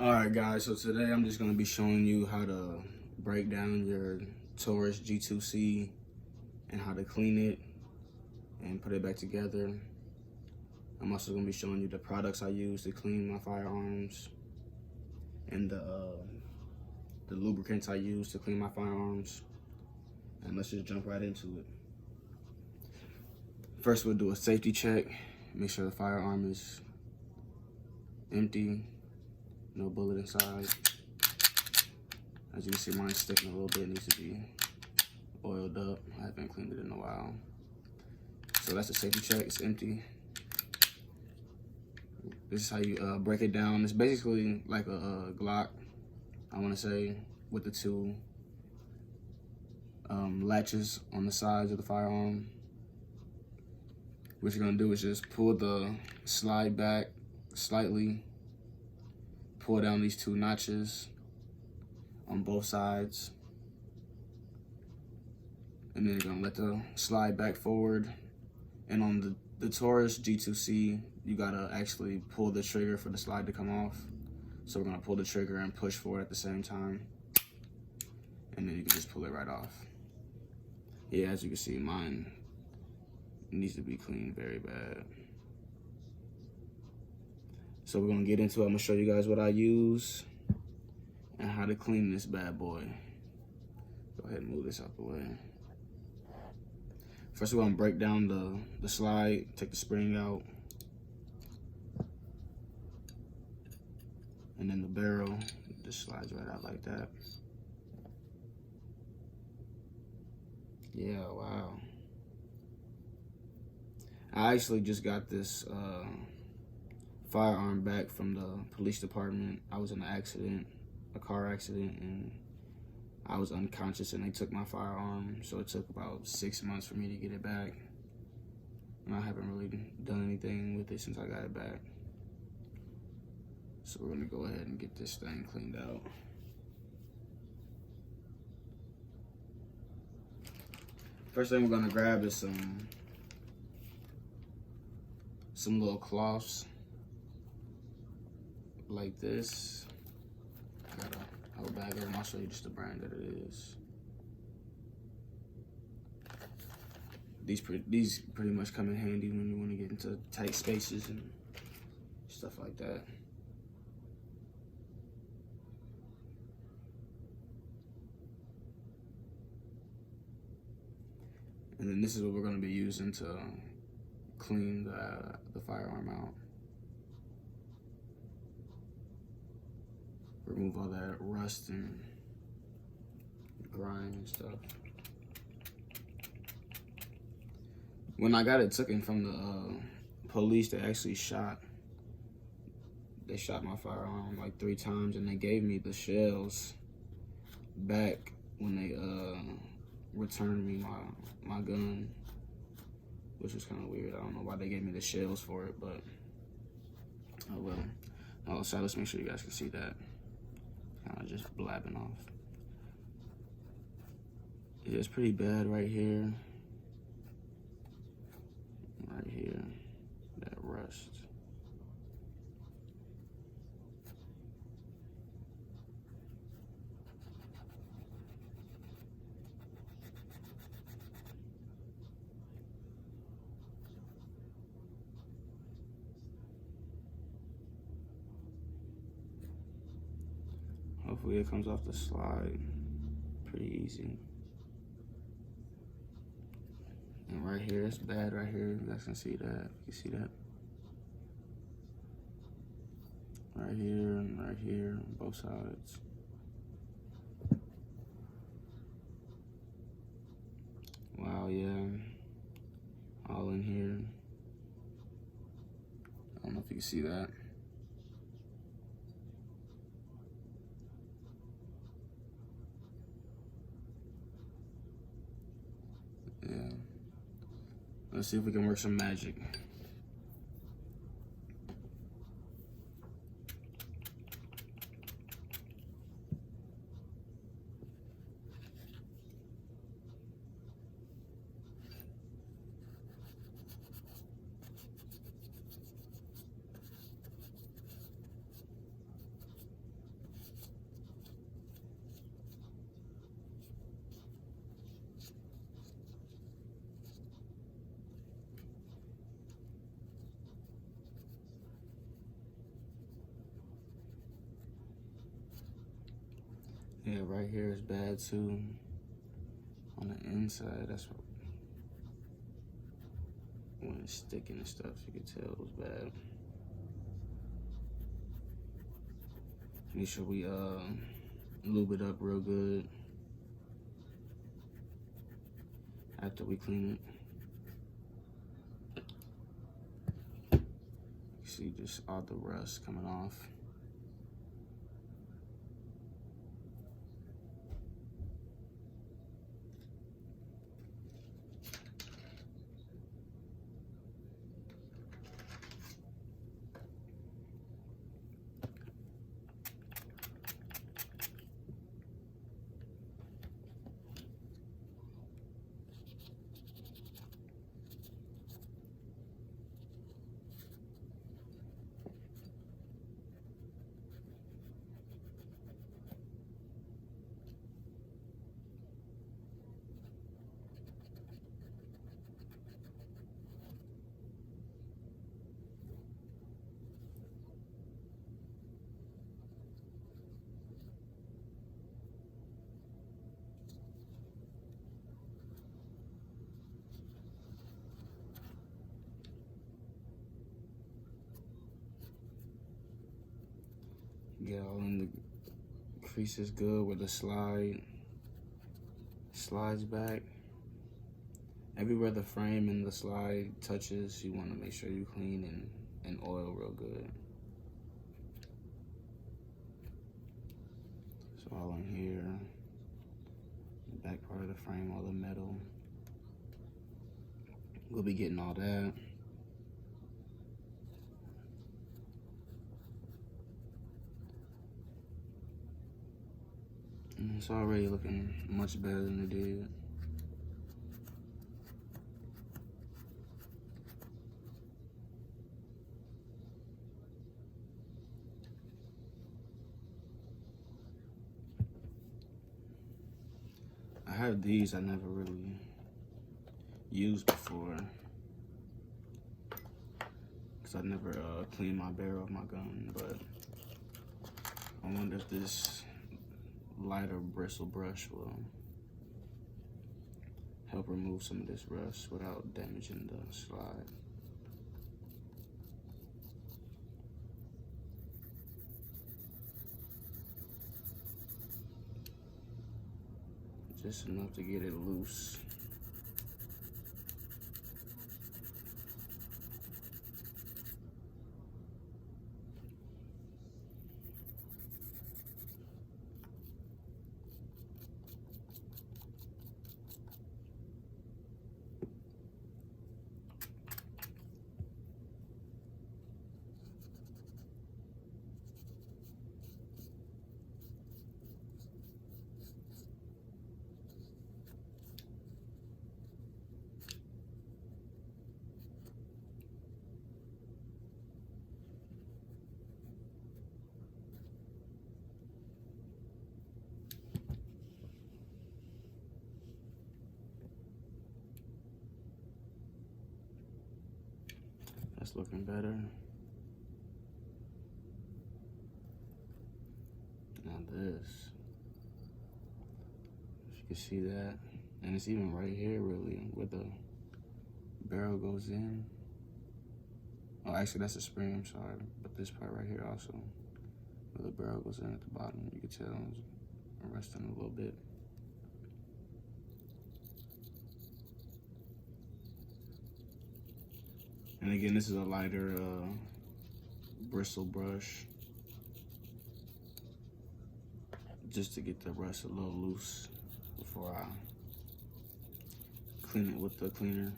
Alright guys, so today I'm just going to be showing you how to break down your Taurus G2C and how to clean it and put it back together. I'm also going to be showing you the products I use to clean my firearms and the lubricants I use to clean my firearms. And let's just jump right into it. First, we'll do a safety check. Make sure the firearm is empty. No bullet inside. As you can see, mine's sticking a little bit. It needs to be oiled up. I haven't cleaned it in a while. So that's a safety check. It's empty. This is how you break it down. It's basically like a Glock, I want to say, with the two latches on the sides of the firearm. What you're going to do is just pull the slide back slightly. Pull down these two notches on both sides. And then you're gonna let the slide back forward. And on the Taurus G2C, you gotta actually pull the trigger for the slide to come off. So we're gonna pull the trigger and push forward at the same time. And then you can just pull it right off. Yeah, as you can see, mine needs to be cleaned very bad. So we're gonna get into it. I'm gonna show you guys what I use and how to clean this bad boy. Go ahead and move this out the way. First, we're gonna break down the slide, take the spring out. And then the barrel just slides right out like that. Yeah, wow. I actually just got this firearm back from the police department. I was in an accident, a car accident, and I was unconscious and they took my firearm. So it took about 6 months for me to get it back. And I haven't really done anything with it since I got it back. So we're gonna go ahead and get this thing cleaned out. First thing we're gonna grab is some little cloths. Like this. I got a whole bag of them. I'll show you just the brand that it is. These pretty much come in handy when you want to get into tight spaces and stuff like that. And then this is what we're going to be using to clean the firearm out. Remove all that rust and grime and stuff. When I got it taken from the police, they actually shot my firearm like 3 times, and they gave me the shells back when they returned me my gun, which was kind of weird. I don't know why they gave me the shells for it, but oh well. Also, let's make sure you guys can see that. Kind of just blabbing off. Yeah, it's pretty bad right here. Right here. That rust. Hopefully it comes off the slide pretty easy. And right here, it's bad right here. You guys can see that. You see that? Right here and right here, on both sides. Wow, yeah. All in here. I don't know if you can see that. Yeah. Let's see if we can work some magic. Yeah, right here is bad too. On the inside, that's what, when it's sticking and stuff, you can tell it was bad. Make sure we lube it up real good after we clean it. You see just all the rust coming off. Get all in the creases good with the slides back. Everywhere the frame and the slide touches, you want to make sure you clean and oil real good. So all in here, the back part of the frame, all the metal. We'll be getting all that. And it's already looking much better than it did. I have these I never really used before, because I never cleaned my barrel of my gun, but I wonder if this lighter bristle brush will help remove some of this rust without damaging the slide. Just enough to get it loose. That's looking better. Now this, if you can see that, and it's even right here really, where the barrel goes in. Oh, actually that's a spring, I'm sorry, but this part right here also, where the barrel goes in at the bottom, you can tell it's resting a little bit. And again, this is a lighter bristle brush, just to get the rust a little loose before I clean it with the cleaner.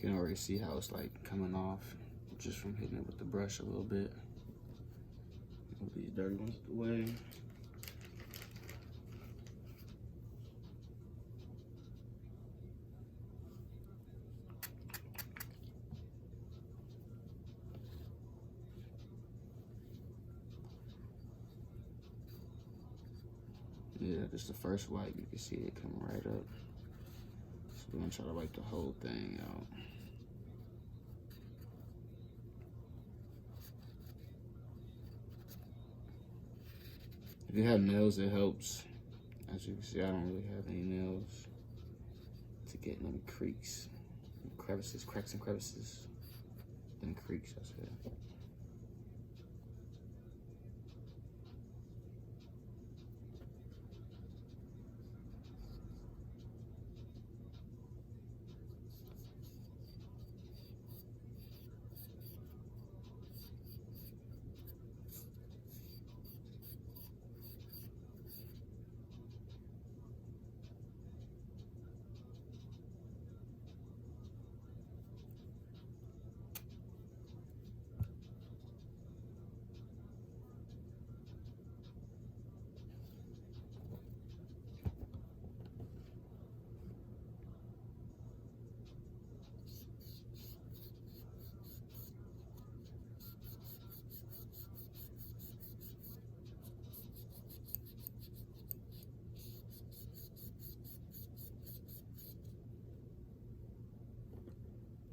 You can already see how it's like coming off just from hitting it with the brush a little bit. Move these dirty ones away. just the first wipe, you can see it coming right up. So we're gonna try to wipe the whole thing out. If you have nails, it helps. As you can see, I don't really have any nails to get them creaks, crevices, cracks and crevices. Them creaks, I said.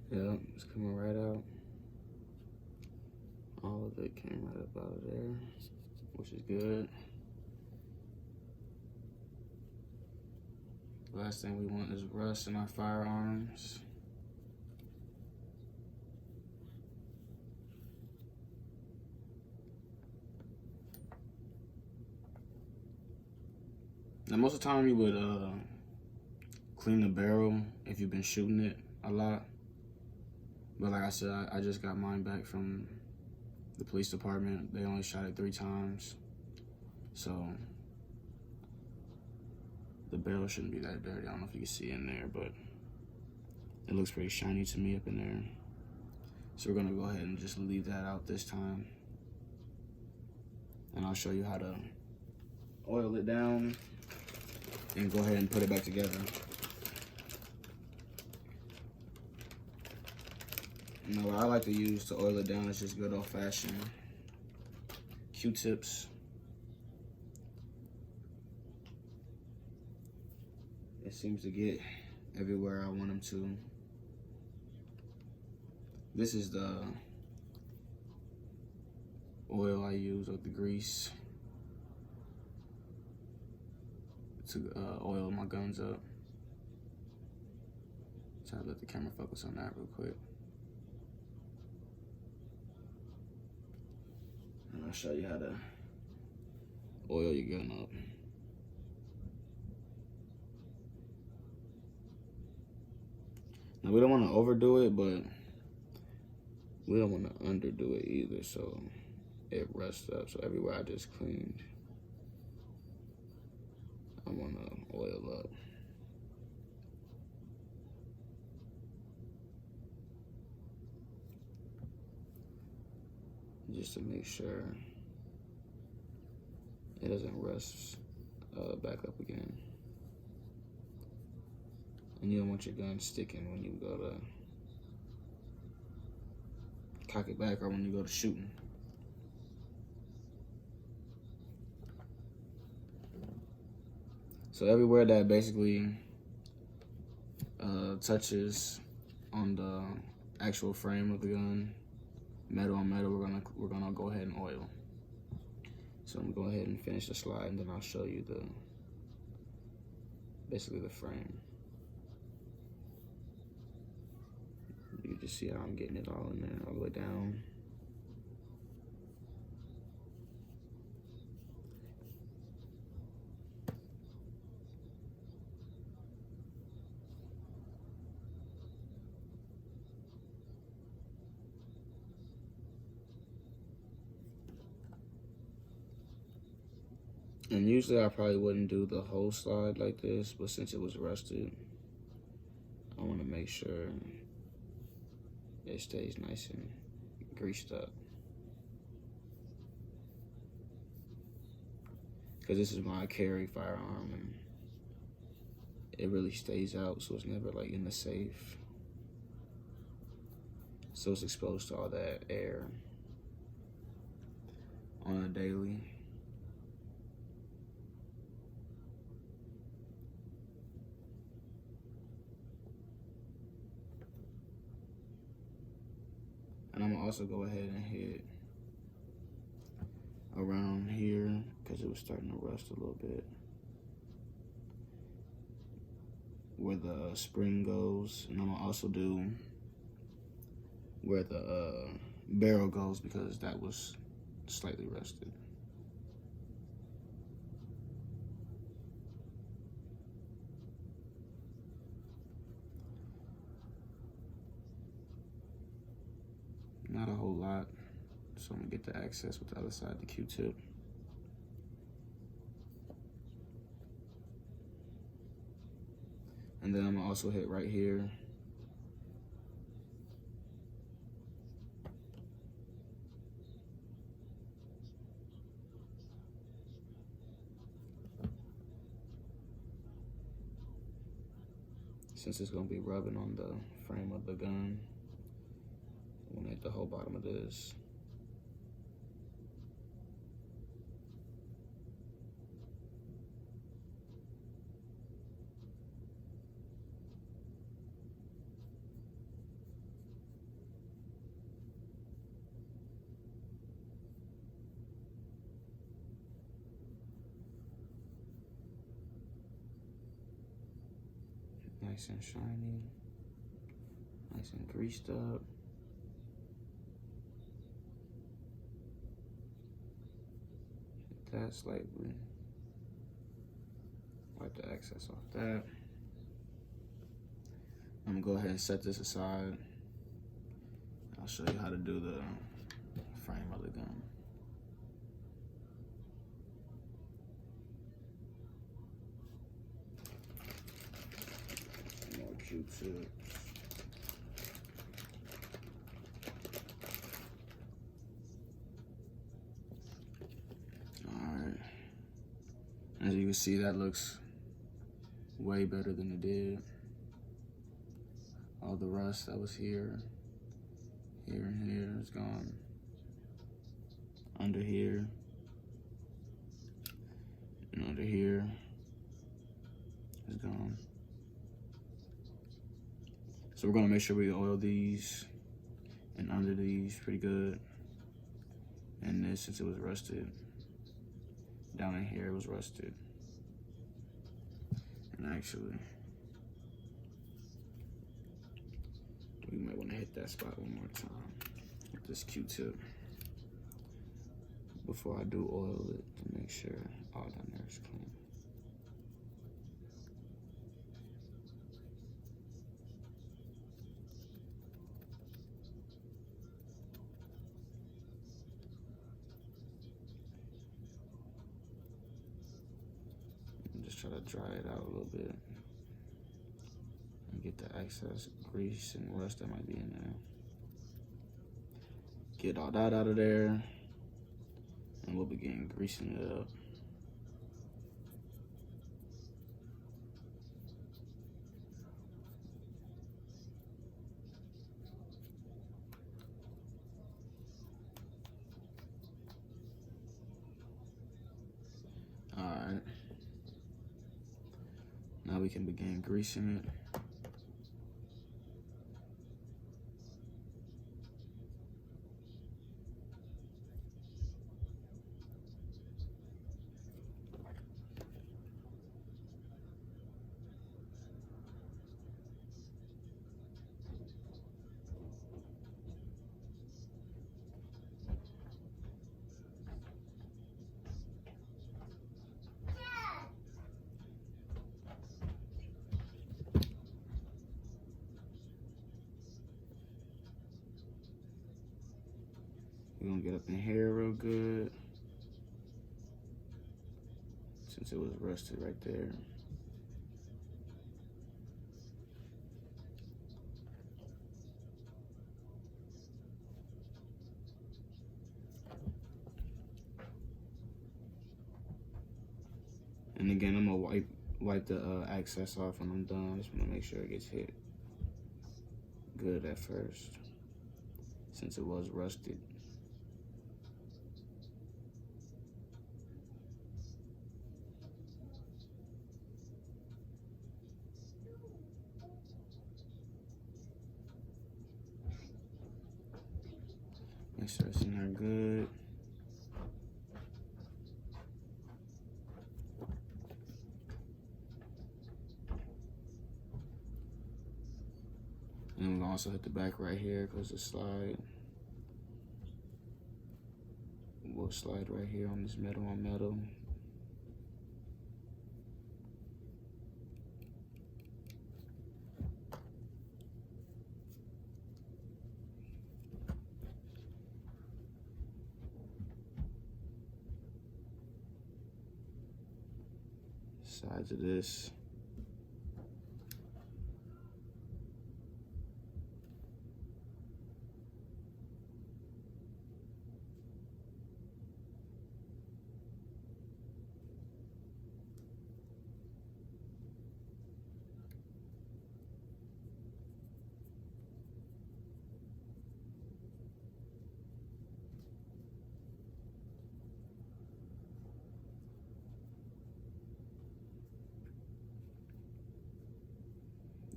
Yeah, it's coming right out. All of it came right up out of there, which is good. Last thing we want is rust in our firearms. Now, most of the time you would clean the barrel if you've been shooting it a lot. But like I said, I just got mine back from the police department. They only shot it 3 times. So the barrel shouldn't be that dirty. I don't know if you can see in there, but it looks pretty shiny to me up in there. So we're gonna go ahead and just leave that out this time. And I'll show you how to oil it down and go ahead and put it back together. You know, what I like to use to oil it down is just good old-fashioned Q-tips. It seems to get everywhere I want them to. This is the oil I use, or the grease, to oil my guns up. Try to let the camera focus on that real quick. And I'll show you how to oil your gun up. Now, we don't want to overdo it, but we don't want to underdo it either, so it rusts up. So everywhere I just cleaned, I want to oil up. Just to make sure it doesn't rust back up again. And you don't want your gun sticking when you go to cock it back or when you go to shooting. So everywhere that basically touches on the actual frame of the gun, metal on metal, we're gonna go ahead and oil. So I'm gonna go ahead and finish the slide, and then I'll show you basically the frame. You can just see how I'm getting it all in there, all the way down. And usually I probably wouldn't do the whole slide like this, but since it was rusted, I want to make sure it stays nice and greased up. Because this is my carry firearm, and it really stays out, so it's never like in the safe. So it's exposed to all that air on a daily. I'm gonna also go ahead and hit around here because it was starting to rust a little bit, where the spring goes, and I'm gonna also do where the barrel goes because that was slightly rusted. Not a whole lot, so I'm gonna get the access with the other side of the Q-tip. And then I'm gonna also hit right here. Since it's gonna be rubbing on the frame of the gun, I'm gonna hit the whole bottom of this. Nice and shiny, nice and greased up. Hit that slightly. Wipe the excess off that. I'm gonna go ahead and set this aside. I'll show you how to do the frame of the gun. More Q-tips. Alright. As you can see, that looks way better than it did. All the rust that was here, and here is gone. Under here, and under here is gone. So we're gonna make sure we oil these and under these pretty good. And this, since it was rusted, down in here it was rusted. And actually, we might wanna hit that spot one more time with this Q-tip before I do oil it to make sure all down there is clean. Just try to dry it out a little bit and get the excess grease and rust that might be in there. Get all that out of there, and we'll begin greasing it up. All right. Now we can begin greasing it. We're gonna get up in here real good, since it was rusted right there. And again, I'm gonna wipe the excess off when I'm done. I just wanna make sure it gets hit good at first, since it was rusted. Make sure it's in there good. And we'll also hit the back right here because the slide will slide right here on this metal on metal. Sides of this.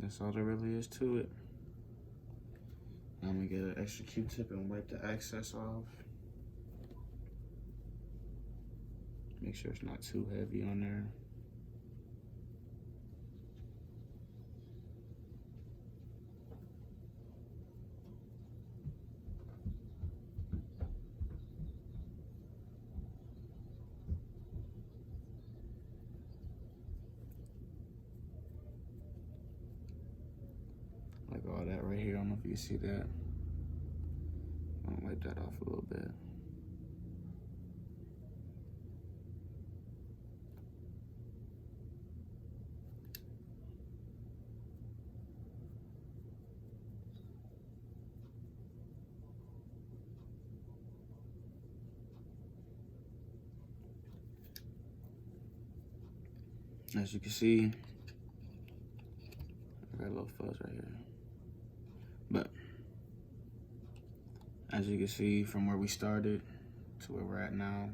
That's all there really is to it. I'm gonna get an extra Q-tip and wipe the excess off. Make sure it's not too heavy on there. Like all that right here, I don't know if you see that. I'll wipe that off a little bit. As you can see, I got a little fuzz right here. But as you can see from where we started to where we're at now,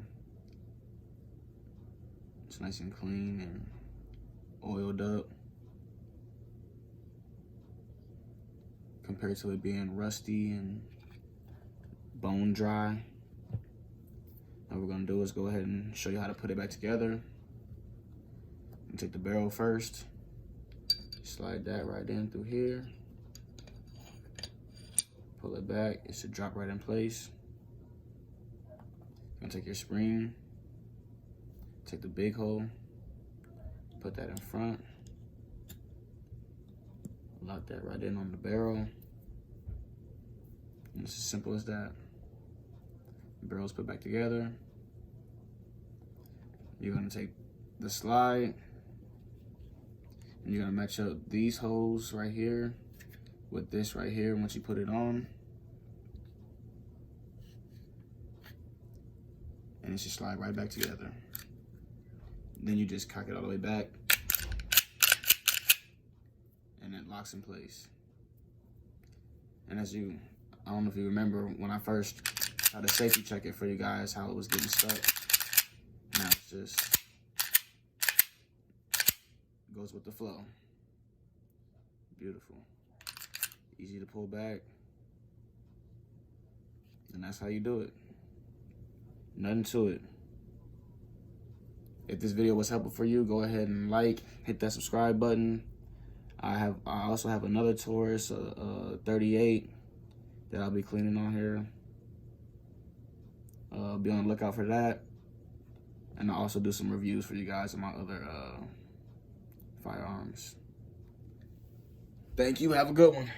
it's nice and clean and oiled up compared to it being rusty and bone dry. What we're gonna do is go ahead and show you how to put it back together. And take the barrel first, slide that right in through here, pull it back, it should drop right in place. You're gonna take your spring, take the big hole, put that in front, lock that right in on the barrel. And it's as simple as that. The barrel's put back together. You're gonna take the slide, and you're gonna match up these holes right here with this right here once you put it on. And it should slide right back together. Then you just cock it all the way back, and it locks in place. And as you, I don't know if you remember when I first tried to safety check it for you guys, how it was getting stuck. Now it's just goes with the flow. Beautiful. Easy to pull back. And that's how you do it. Nothing to it. If this video was helpful for you, go ahead and like, hit that subscribe button. I also have another Taurus 38 that I'll be cleaning on here. Be on the lookout for that. And I'll also do some reviews for you guys of my other firearms. Thank you. Have a good one.